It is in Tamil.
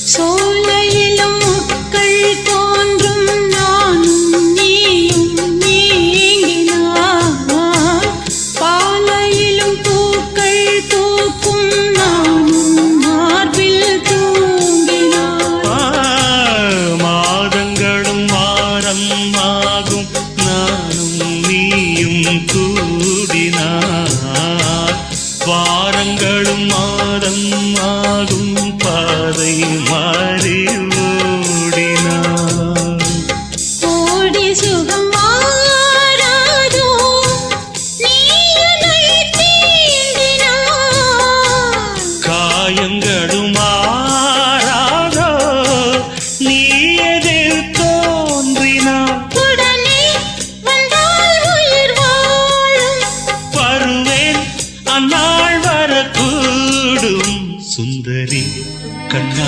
சோலையிலும் முட்கள் தோன்றும் நானும் நீயும் நீங்கினார் பாலையிலும் பூக்கள் பூக்கும் நானும் மார்பில் தூங்கினார் மாதங்களும் வாரம் ஆகும் நானும் நீயும் கூடினார் வாரங்களும் மாதம் ஆகும் பாதை மாறி ஓடினார் ஓடி சுகம் மாறாதோ நீயனை தீண்டினார் காயங்களும் மாறாதோ நீ எதிர் தோன்றினார் உடனே வந்தால் உயிர் வாழும் வருவேன் அந்நாள் வரக்கூடும் சுந்தரி கண்ணா